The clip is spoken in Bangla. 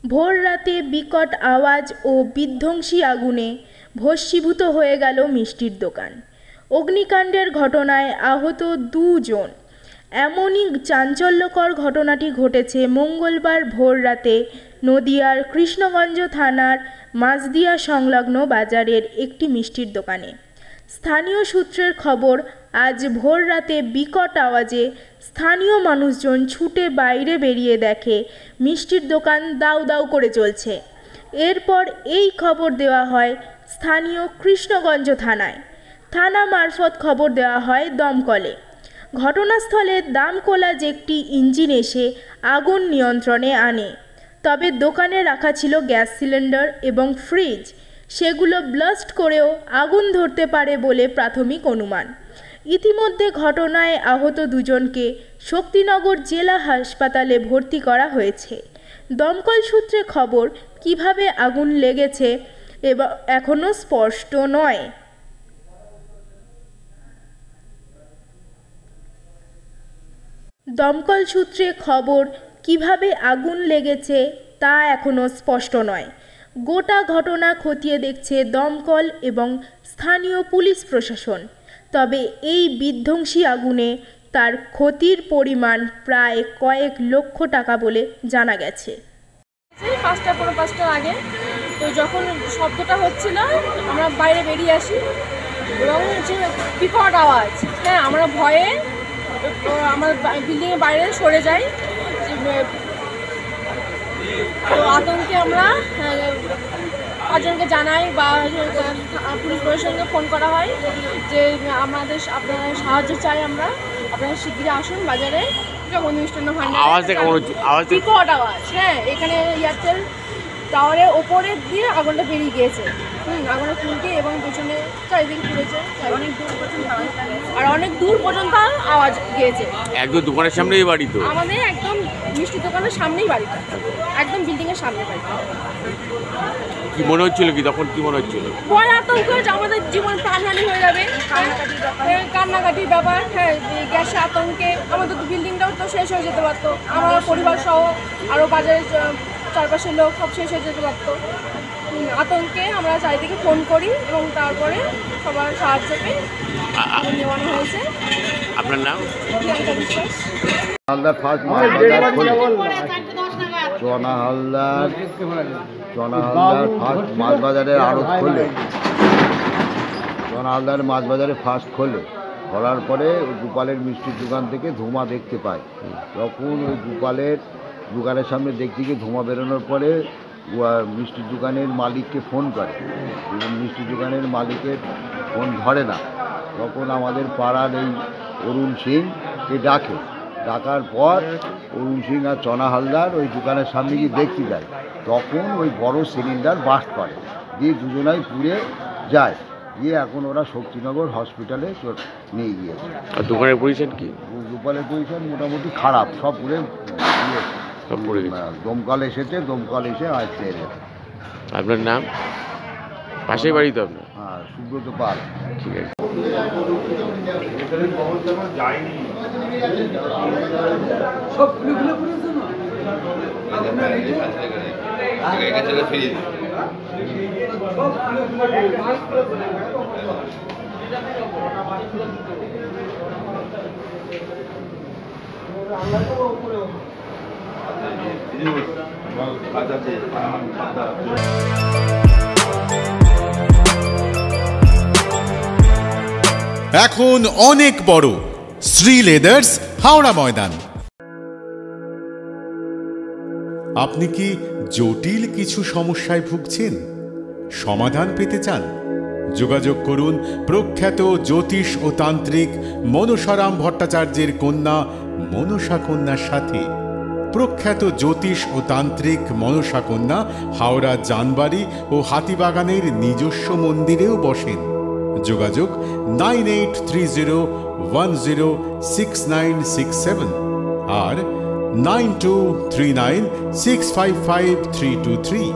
ভোর রাতে বিকট আওয়াজ ও বিধ্বংসী আগুনে ভস্মীভূত হয়ে গেল মিষ্টির দোকান। অগ্নিকাণ্ডের ঘটনায় আহত 2 জন। এমনই চাঞ্চল্যকর ঘটনাটি ঘটেছে মঙ্গলবার ভোর রাতে নদিয়ার কৃষ্ণগঞ্জ থানার মাঝদিয়া সংলগ্ন বাজারের একটি মিষ্টির দোকানে। স্থানীয় সূত্রের খবর, আজ ভোর রাতে বিকট আওয়াজে স্থানীয় মানুষজন ছুটে বাইরে বেরিয়ে দেখে মিষ্টির দোকান দাউ দাউ করে চলছে। এরপর এই খবর দেওয়া হয় স্থানীয় কৃষ্ণগঞ্জ থানায়। থানা মারফত খবর দেওয়া হয় দমকলে। ঘটনাস্থলে দামকোলা একটি ইঞ্জিন এসে আগুন নিয়ন্ত্রণে আনে। তবে দোকানে রাখা ছিল গ্যাস সিলিন্ডার এবং ফ্রিজ, সেগুলো ব্লাস্ট করেও আগুন ধরতে পারে বলে প্রাথমিক অনুমান। ইতিমধ্যে ঘটনায় আহত 2 জনকে শক্তিনগর জেলা হাসপাতালে ভর্তি করা হয়েছে। দমকল সূত্রে খবর, কিভাবে আগুন লেগেছে এখনও স্পষ্ট নয়। দমকল সূত্রে খবর, কিভাবে আগুন লেগেছে তা এখনও স্পষ্ট নয়। গোটা ঘটনা খতিয়ে দেখছে দমকল এবং স্থানীয় পুলিশ প্রশাসন। তবে এই বিধ্বংসী আগুনে তার ক্ষতির পরিমাণ প্রায় কয়েক লক্ষ টাকা বলে জানা গেছে। 5:05 আগে তো যখন শব্দটা হচ্ছিল আমরা বাইরে বেরিয়ে আসি এবং যে বিকট আওয়াজ, হ্যাঁ আমরা ভয়ে আমার বিল্ডিংয়ের বাইরে সরে যাই। তো আতঙ্কে আমরা 5 জনকে জানাই বা পুলিশ প্রশাসনকে ফোন করা হয় যে আপনারা সাহায্য চাই, আপনারা শিগগিরই আসুন বাজারে। মিষ্টান্ন ভান্ডার বিকট আওয়াজ, হ্যাঁ এখানে এয়ারটেল টাওয়ারের ওপরে দিয়ে আগুনটা বেরিয়ে গিয়েছে। আগুনের ফুলকে এবং পেছনে চারিদিকে পুড়েছে, অনেক দূর পর্যন্ত আওয়াজ গিয়েছে। একদম দোকানের সামনেই বাড়ি, তো আমাদের একদম মিষ্টি দোকানের সামনেই বাড়িটা, একদম বিল্ডিংয়ের সামনে বাড়িটা। কি মনে হচ্ছিল, তখন কি মনে হচ্ছিল? ভয় আতঙ্ক যে আমাদের জীবন প্রাণহানি হয়ে যাবে, কান্নাকাটির ব্যাপার। হ্যাঁ গ্যাসের আতঙ্কে আমাদের তো বিল্ডিংটাও তো শেষ হয়ে যেতে পারতো, আমার পরিবার সহ আরও বাজারের চারপাশের লোক সব শেষ হয়ে যেতে পারতো। আতঙ্কে আমরা চারিদিকে ফোন করি এবং তারপরে সবার সাহায্য পেয়ে নেওয়ানো হয়েছে। আপনার নাম? প্রিয়াঙ্কা বিশ্বাস। হালদার ফার্স্ট চনা হালদার ফার্স্ট মাছ বাজারের আড়ত খোলে। চনা হালদার মাছ বাজারে ফার্স্ট খোলে, খোলার পরে ওই গোপালের মিষ্টির দোকান থেকে ধোঁয়া দেখতে পায়। তখন ওই গোপালের দোকানের সামনে দেখতে গিয়ে ধোঁয়া বেরোনোর পরে মিষ্টির দোকানের মালিককে ফোন করে এবং মিষ্টির দোকানের মালিকের ফোন ধরে না। তখন আমাদের পাড়ার এই অরুণ সিংকে ডাকার পর অরুণ সিং আর চনা হালদার ওই দোকানের সামনে গিয়ে দেখতে যায়। তখন ওই বড় সিলিন্ডার বাস্ট করে দিয়ে দুজনাই পুড়ে যায়। গিয়ে এখন ওরা শক্তিনগর হসপিটালে নিয়ে গিয়েছে। আর দোকানের পজিশন কি? গোপালের পজিশন মোটামুটি খারাপ, সব পুড়ে দমকল এসেছে, দমকল এসে আজ পেয়ে গেছে। আপনার নাম? পাশেই বাড়ি তো আপনার? হ্যাঁ, সুব্রত পাল। ঠিক আছে। এখন অনেক বড় শ্রী লেদার্স, হাওড়া ময়দান। আপনি কি জটিল কিছু সমস্যায় ভুগছেন, সমাধান পেতে চান? যোগাযোগ করুন প্রখ্যাত জ্যোতিষ ও তান্ত্রিক মনসারাম ভট্টাচার্যের কন্যা মনসা কন্যার সাথে। প্রখ্যাত জ্যোতিষ ও তান্ত্রিক মনসা কন্যা হাওড়া জানবাড়ি ও হাতিবাগানের নিজস্ব মন্দিরেও বসেন। যোগাযোগ 9830106967 আর 9239655323।